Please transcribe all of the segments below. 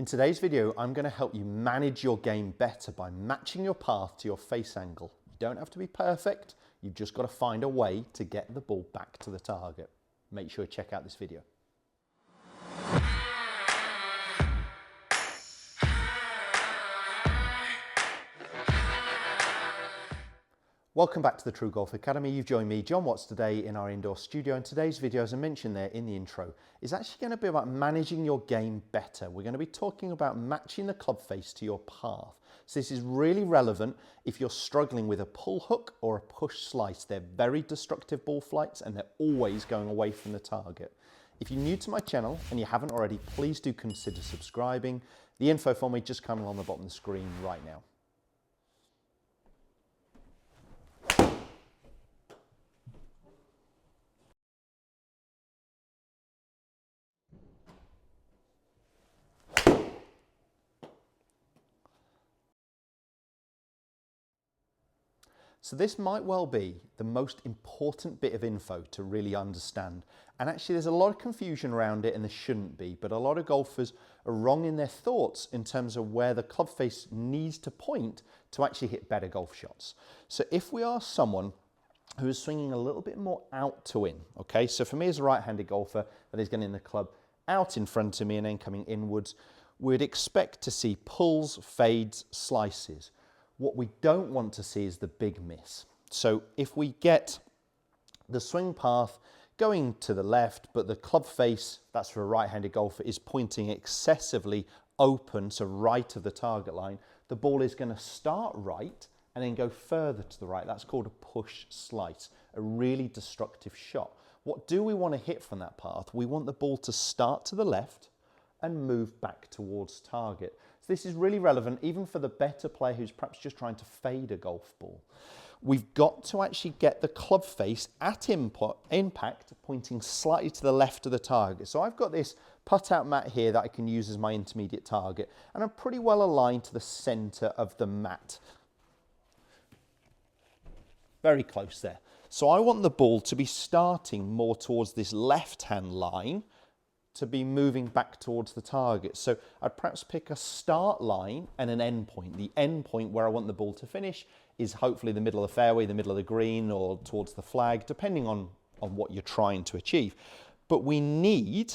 In today's video, I'm going to help you manage your game better by matching your path to your face angle. You don't have to be perfect, you've just got to find a way to get the ball back to the target. Make sure you check out this video. Welcome back to the TruGolf Academy. You've joined me, Jon Watts, today in our indoor studio, and today's video, as I mentioned there in the intro, is actually going to be about managing your game better. We're going to be talking about matching the club face to your path. So this is really relevant if you're struggling with a pull hook or a push slice. They're very destructive ball flights and they're always going away from the target. If you're new to my channel and you haven't already, please do consider subscribing. The info for me just coming on the bottom of the screen right now. So this might well be the most important bit of info to really understand. And actually there's a lot of confusion around it and there shouldn't be, but a lot of golfers are wrong in their thoughts in terms of where the club face needs to point to actually hit better golf shots. So if we are someone who is swinging a little bit more out to in, okay? So for me as a right-handed golfer that is getting the club out in front of me and then coming inwards, we'd expect to see pulls, fades, slices. What we don't want to see is the big miss. So if we get the swing path going to the left, but the club face, that's for a right-handed golfer, is pointing excessively open, so right of the target line, the ball is going to start right and then go further to the right. That's called a push slice, a really destructive shot. What do we want to hit from that path? We want the ball to start to the left and move back towards target. So this is really relevant even for the better player who's perhaps just trying to fade a golf ball. We've got to actually get the club face at impact pointing slightly to the left of the target. So I've got this putt-out mat here that I can use as my intermediate target, and I'm pretty well aligned to the center of the mat. Very close there. So I want the ball to be starting more towards this left-hand line to be moving back towards the target. So I'd perhaps pick a start line and an end point. The end point where I want the ball to finish is hopefully the middle of the fairway, the middle of the green, or towards the flag, depending on what you're trying to achieve. But we need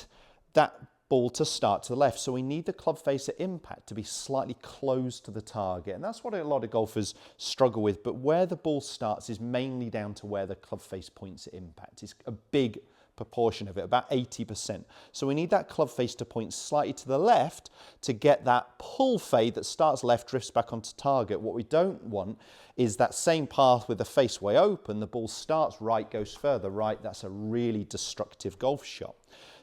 that ball to start to the left. So we need the club face at impact to be slightly close to the target. And that's what a lot of golfers struggle with. But where the ball starts is mainly down to where the club face points at impact. It's a big proportion of it, about 80%. So we need that club face to point slightly to the left to get that pull fade that starts left, drifts back onto target. What we don't want is that same path with the face way open, the ball starts right, goes further right. That's a really destructive golf shot.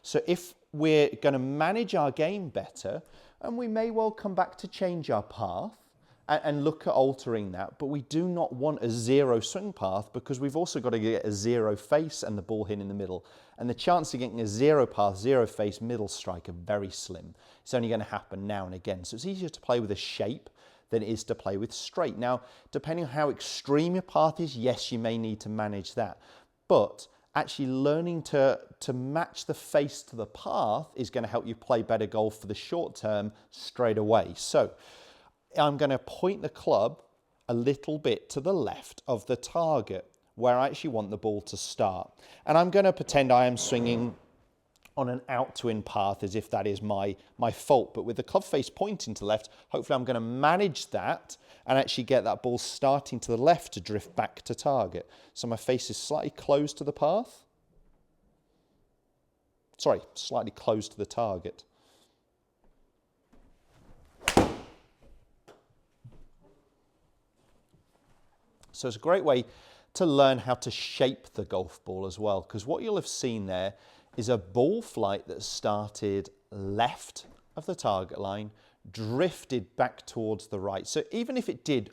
So if we're going to manage our game better, and we may well come back to change our path and look at altering that, but we do not want a zero swing path because we've also got to get a zero face and the ball hit in the middle. And the chance of getting a zero path, zero face, middle strike are very slim. It's only going to happen now and again. So it's easier to play with a shape than it is to play with straight. Now, depending on how extreme your path is, yes, you may need to manage that. But actually learning to match the face to the path is going to help you play better golf for the short term straight away. So I'm going to point the club a little bit to the left of the target where I actually want the ball to start. And I'm going to pretend I am swinging on an out to in path as if that is my fault. But with the club face pointing to the left, hopefully I'm going to manage that and actually get that ball starting to the left to drift back to target. So my face is slightly closed to the path. Sorry, slightly closed to the target. So it's a great way to learn how to shape the golf ball as well, because what you'll have seen there is a ball flight that started left of the target line, drifted back towards the right. So even if it did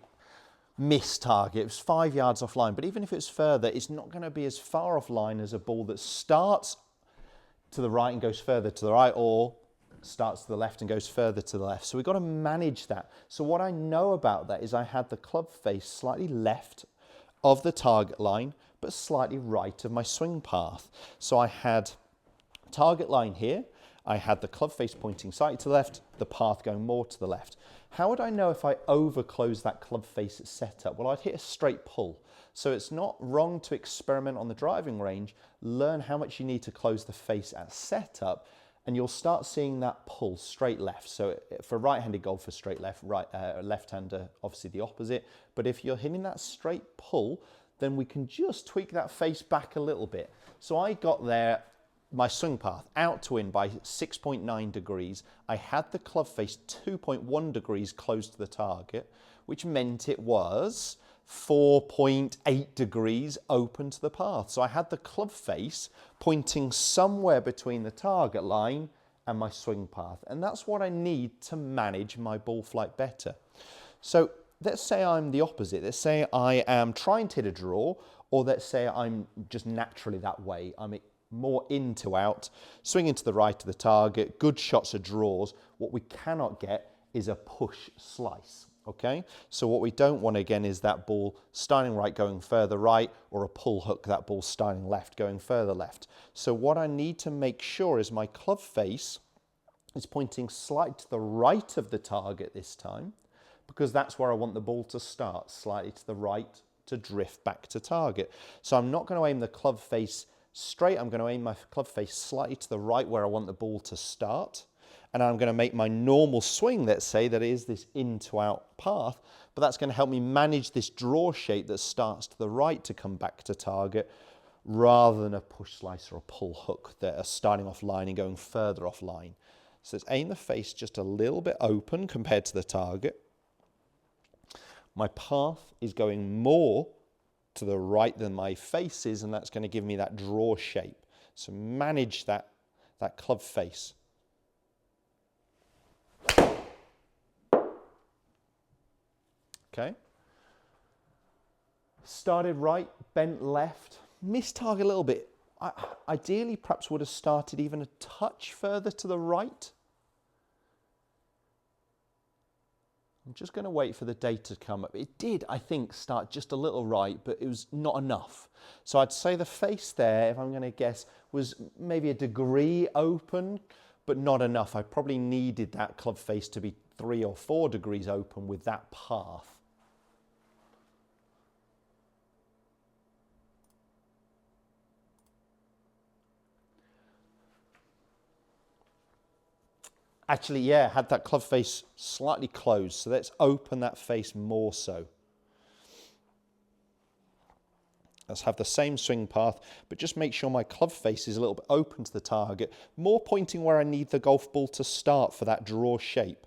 miss target, it was 5 yards offline, but even if it's further, it's not going to be as far offline as a ball that starts to the right and goes further to the right, or starts to the left and goes further to the left. So we've got to manage that. So what I know about that is I had the club face slightly left of the target line, but slightly right of my swing path. So I had target line here, I had the club face pointing slightly to the left, the path going more to the left. How would I know if I overclose that club face setup? Well, I'd hit a straight pull. So it's not wrong to experiment on the driving range, learn how much you need to close the face at setup, and you'll start seeing that pull straight left. So for right-handed golfer, straight left, left-hander, obviously the opposite. But if you're hitting that straight pull, then we can just tweak that face back a little bit. So I got there, my swing path out to in by 6.9 degrees. I had the club face 2.1 degrees close to the target, which meant it was 4.8 degrees open to the path. So I had the club face pointing somewhere between the target line and my swing path. And that's what I need to manage my ball flight better. So let's say I'm the opposite. Let's say I am trying to hit a draw, or let's say I'm just naturally that way. I'm more in to out, swinging to the right of the target, good shots of draws. What we cannot get is a push slice. Okay, so what we don't want again is that ball starting right going further right, or a pull hook, that ball starting left going further left. So what I need to make sure is my club face is pointing slightly to the right of the target this time, because that's where I want the ball to start, slightly to the right to drift back to target. So I'm not going to aim the club face straight, I'm going to aim my club face slightly to the right where I want the ball to start. And I'm going to make my normal swing, let's say, that is this in to out path, but that's going to help me manage this draw shape that starts to the right to come back to target, rather than a push slice or a pull hook that are starting off line and going further off line. So let's aim the face just a little bit open compared to the target. My path is going more to the right than my face is, and that's going to give me that draw shape. So manage that club face. Okay. Started right, bent left, missed target a little bit. Ideally, perhaps would have started even a touch further to the right. I'm just going to wait for the data to come up. It did, I think, start just a little right, but it was not enough. So I'd say the face there, if I'm going to guess, was maybe a degree open, but not enough. I probably needed that club face to be 3 or 4 degrees open with that path. Actually, yeah, had that club face slightly closed, so let's open that face more so. Let's have the same swing path, but just make sure my club face is a little bit open to the target, more pointing where I need the golf ball to start for that draw shape.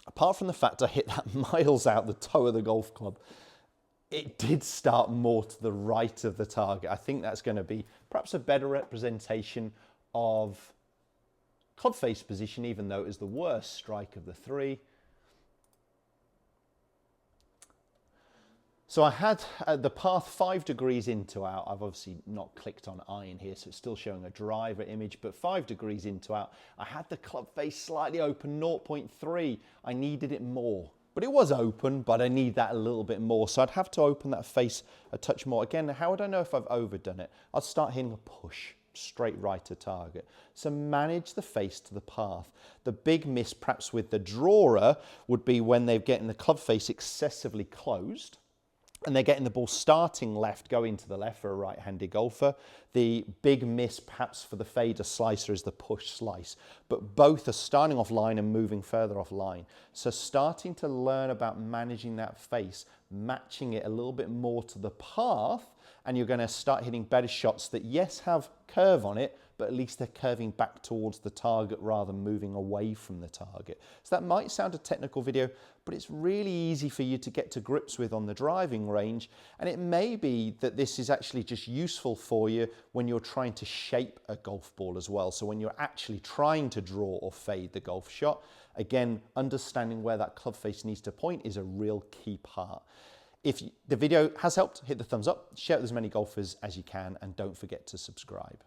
Apart from the fact I hit that miles out the toe of the golf club, it did start more to the right of the target. I think that's going to be perhaps a better representation of club face position, even though it was the worst strike of the 3. So I had the path 5 degrees into out. I've obviously not clicked on iron here, so it's still showing a driver image, but 5 degrees into out. I had the club face slightly open, 0.3. I needed it more. But it was open, but I need that a little bit more. So I'd have to open that face a touch more. Again, how would I know if I've overdone it? I'd start hitting a push straight right to target. So manage the face to the path. The big miss perhaps with the drawer would be when they're getting the club face excessively closed and they're getting the ball starting left, going to the left for a right-handed golfer. The big miss perhaps for the fader slicer is the push slice, but both are starting off line and moving further off line. So starting to learn about managing that face, matching it a little bit more to the path, and you're going to start hitting better shots that, yes, have curve on it, but at least they're curving back towards the target rather than moving away from the target. So that might sound a technical video, but it's really easy for you to get to grips with on the driving range. And it may be that this is actually just useful for you when you're trying to shape a golf ball as well. So when you're actually trying to draw or fade the golf shot, again, understanding where that club face needs to point is a real key part. If the video has helped, hit the thumbs up, share it with as many golfers as you can, and don't forget to subscribe.